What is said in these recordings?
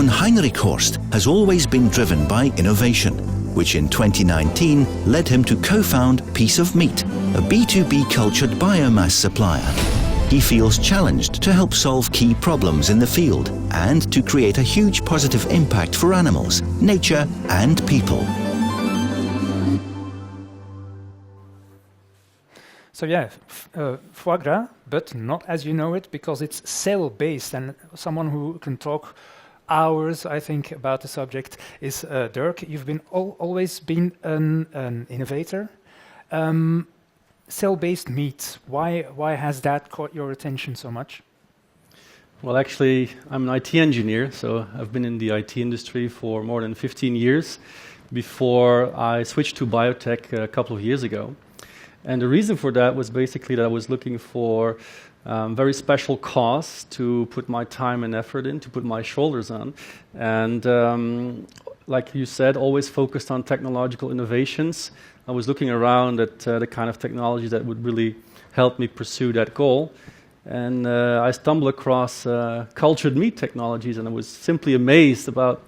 born Heinrichhorst has always been driven by innovation, which in 2019 led him to co-found Piece of Meat, a B2B cultured biomass supplier. He feels challenged to help solve key problems in the field and to create a huge positive impact for animals, nature and people. So yeah, foie gras, but not as you know it, because it's cell-based, and someone who can talk hours, I think, about the subject is Dirk. You've been always been an innovator. Cell-based meat, why has that caught your attention so much? Well, actually, I'm an IT engineer, so I've been in the IT industry for more than 15 years before I switched to biotech a couple of years ago. And the reason for that was basically that I was looking for very special cause to put my time and effort in, to put my shoulders on. And like you said, always focused on technological innovations. I was looking around at the kind of technology that would really help me pursue that goal. And I stumbled across cultured meat technologies, and I was simply amazed about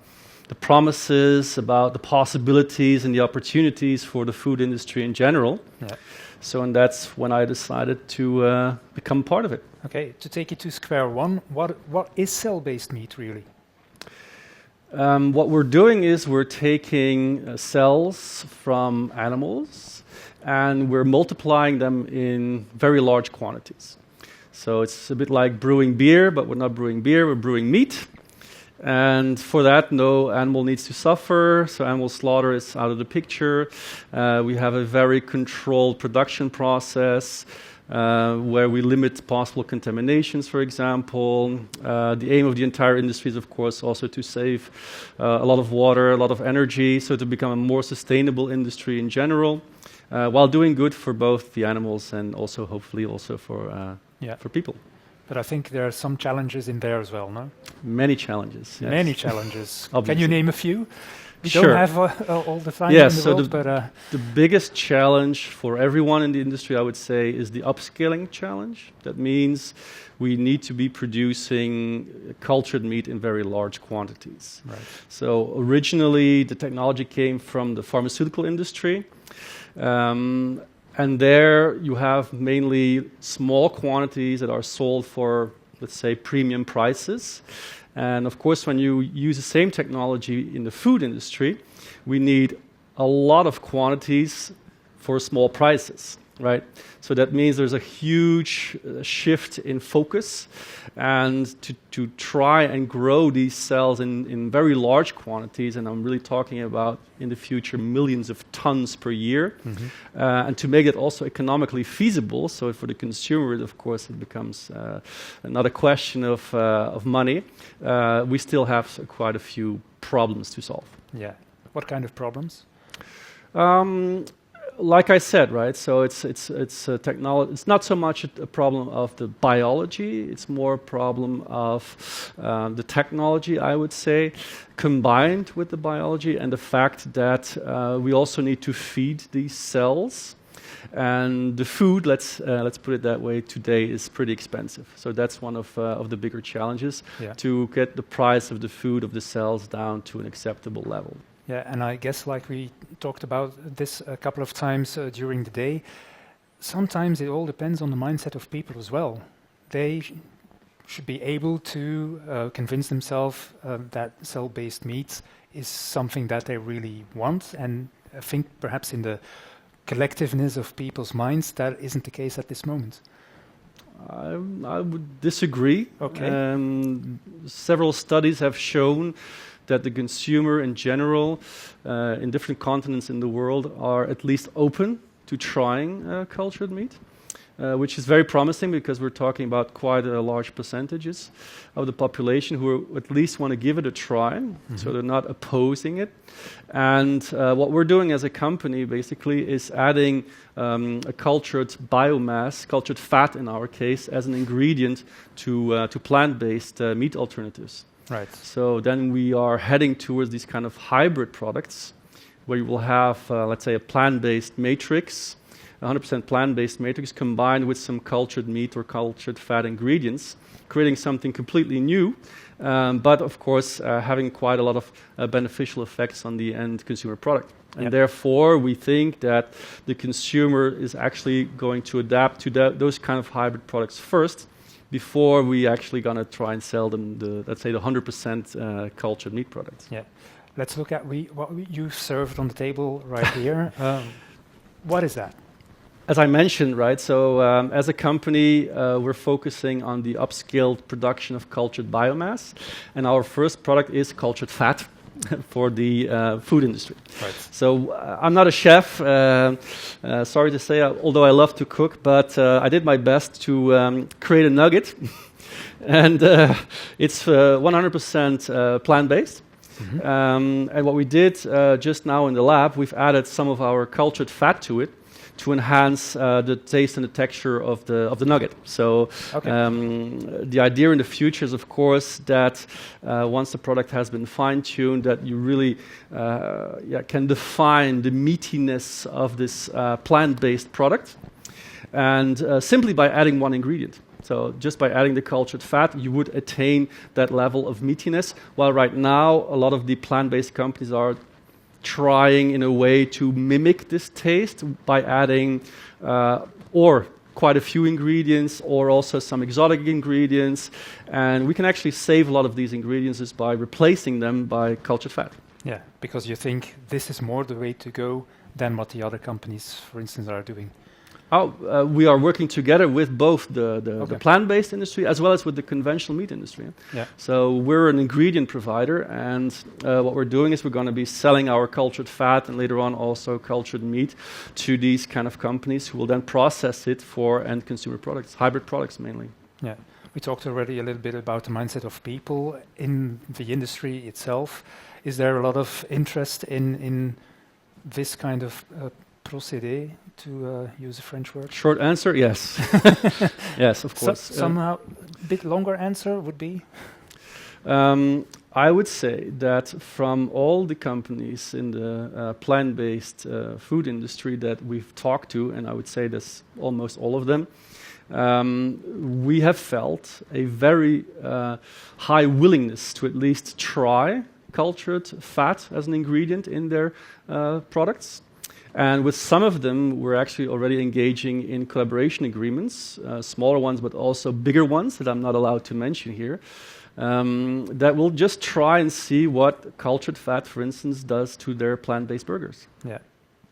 the promises, about the possibilities and the opportunities for the food industry in general. Yeah. So, and that's when I decided to become part of it. Okay, to take it to square one, what is cell-based meat really? What we're doing is we're taking cells from animals and we're multiplying them in very large quantities. So it's a bit like brewing beer, but we're not brewing beer, we're brewing meat. And for that, no animal needs to suffer, so animal slaughter is out of the picture. We have a very controlled production process where we limit possible contaminations, for example. The aim of the entire industry is, of course, also to save a lot of water, a lot of energy, so to become a more sustainable industry in general, while doing good for both the animals and also, hopefully, also for people. But I think there are some challenges in there as well, no? Many challenges. Yes. Many challenges. Obviously. Can you name a few? We Sure. don't have all the time in the world, but... The biggest challenge for everyone in the industry, I would say, is the upscaling challenge. That means we need to be producing cultured meat in very large quantities. Right. So originally, the technology came from the pharmaceutical industry. And there you have mainly small quantities that are sold for, let's say, premium prices. And of course, when you use the same technology in the food industry, we need a lot of quantities for small prices, right? So that means there's a huge shift in focus, and to try and grow these cells in very large quantities, and I'm really talking about in the future millions of tons per year, and to make it also economically feasible, so for the consumer, of course, it becomes not a question of money. We still have quite a few problems to solve. Yeah. What kind of problems? Like I said, right? So it's a technology. It's not so much a problem of the biology. It's more a problem of the technology, I would say, combined with the biology and the fact that we also need to feed these cells. And the food, let's put it that way, today is pretty expensive. So that's one of the bigger challenges, to get the price of the food, of the cells, down to an acceptable level. Yeah, and I guess like we talked about this a couple of times during the day, sometimes it all depends on the mindset of people as well. They should be able to convince themselves that cell-based meat is something that they really want, and I think perhaps in the collectiveness of people's minds that isn't the case at this moment. I would disagree. Okay. Several studies have shown that the consumer in general, in different continents in the world, are at least open to trying cultured meat, which is very promising because we're talking about quite a large percentages of the population who at least want to give it a try, so they're not opposing it. And what we're doing as a company basically is adding a cultured biomass, cultured fat in our case, as an ingredient to plant-based meat alternatives. Right. So then we are heading towards these kind of hybrid products where you will have, let's say, a plant-based matrix 100% plant-based matrix combined with some cultured meat or cultured fat ingredients, creating something completely new, but of course having quite a lot of beneficial effects on the end consumer product. And therefore, we think that the consumer is actually going to adapt to those kind of hybrid products first, before we actually gonna try and sell them let's say the 100% cultured meat products. Yeah, let's look at what you served on the table right here. What is that? As I mentioned, right, so as a company, we're focusing on the upscaled production of cultured biomass, and our first product is cultured fat for the food industry. Right. So I'm not a chef, sorry to say, although I love to cook, but I did my best to create a nugget, and it's 100% plant-based. Mm-hmm. And what we did just now in the lab, we've added some of our cultured fat to it to enhance the taste and the texture of the nugget. So the idea in the future is, of course, that once the product has been fine-tuned, that you really can define the meatiness of this plant-based product, and simply by adding one ingredient. So just by adding the cultured fat, you would attain that level of meatiness, while right now a lot of the plant-based companies are trying in a way to mimic this taste by adding or quite a few ingredients or also some exotic ingredients, and we can actually save a lot of these ingredients just by replacing them by cultured fat. Yeah, because you think this is more the way to go than what the other companies, for instance, are doing. We are working together with both the plant-based industry as well as with the conventional meat industry. Yeah. So we're an ingredient provider, and what we're doing is we're going to be selling our cultured fat and later on also cultured meat to these kind of companies who will then process it for end consumer products, hybrid products mainly. Yeah. We talked already a little bit about the mindset of people in the industry itself. Is there a lot of interest in this kind of procédé, to use a French word? Short answer, yes. Yes, of course. Somehow a bit longer answer would be? I would say that from all the companies in the plant-based food industry that we've talked to, and I would say that's almost all of them, we have felt a very high willingness to at least try cultured fat as an ingredient in their products. And with some of them, we're actually already engaging in collaboration agreements, smaller ones, but also bigger ones that I'm not allowed to mention here, that will just try and see what cultured fat, for instance, does to their plant-based burgers. Yeah.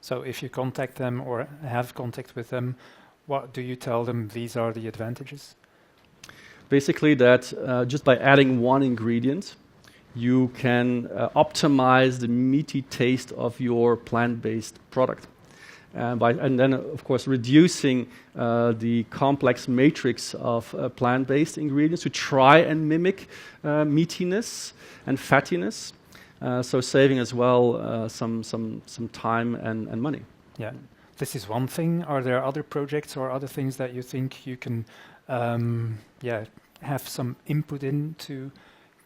So if you contact them or have contact with them, what do you tell them these are the advantages? Basically that just by adding one ingredient, you can optimize the meaty taste of your plant-based product. And then, of course, reducing the complex matrix of plant-based ingredients to try and mimic meatiness and fattiness, so saving as well some time and money. Yeah, this is one thing. Are there other projects or other things that you think you can have some input in to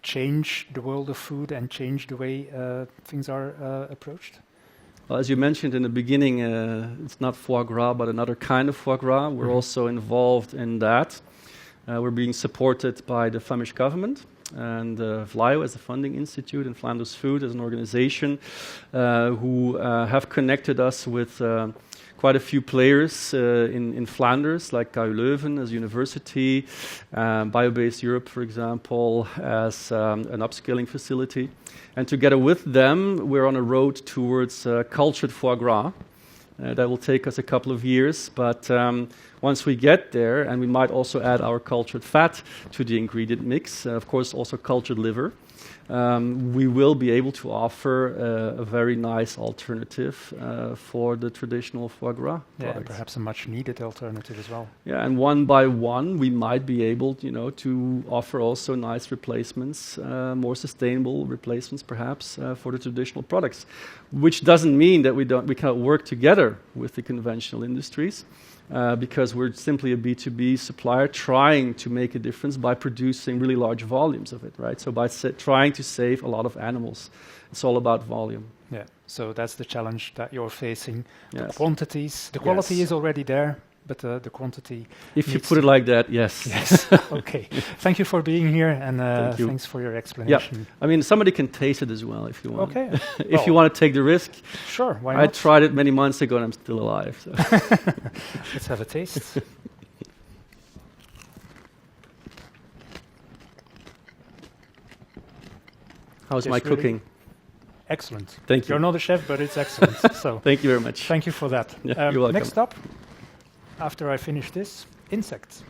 change the world of food and change the way things are approached? Well, as you mentioned in the beginning, it's not foie gras, but another kind of foie gras. We're also involved in that. We're being supported by the Flemish government and VLAIO as a funding institute and Flanders Food as an organization who have connected us with quite a few players in Flanders, like KU Leuven as a university, Biobased Europe, for example, as an upskilling facility. And together with them, we're on a road towards cultured foie gras. That will take us a couple of years, but once we get there, and we might also add our cultured fat to the ingredient mix, of course also cultured liver, we will be able to offer a very nice alternative for the traditional foie gras products. And perhaps a much needed alternative as well. Yeah, and one by one we might be able, to offer also nice replacements, more sustainable replacements perhaps for the traditional products, which doesn't mean that we cannot work together with the conventional industries. Because we're simply a B2B supplier trying to make a difference by producing really large volumes of it, right? So by trying to save a lot of animals. It's all about volume. Yeah. So that's the challenge that you're facing. The Yes. quantities, the quality Yes. is already there, but the quantity. If you needs put it to- like that, yes. Yes. Okay. Thank you for being here, and Thank you. thanks for your explanation. I mean, somebody can taste it as well if you want. Okay. If you want to take the risk. Sure. Why I not? tried it many months ago and I'm still alive. So. Let's have a taste. How's Yes, my really. cooking? Excellent. Thank you. You're not a chef, but it's excellent. So Thank you very much. thank you for that. Yeah, you're welcome. Next up, after I finish this, insects.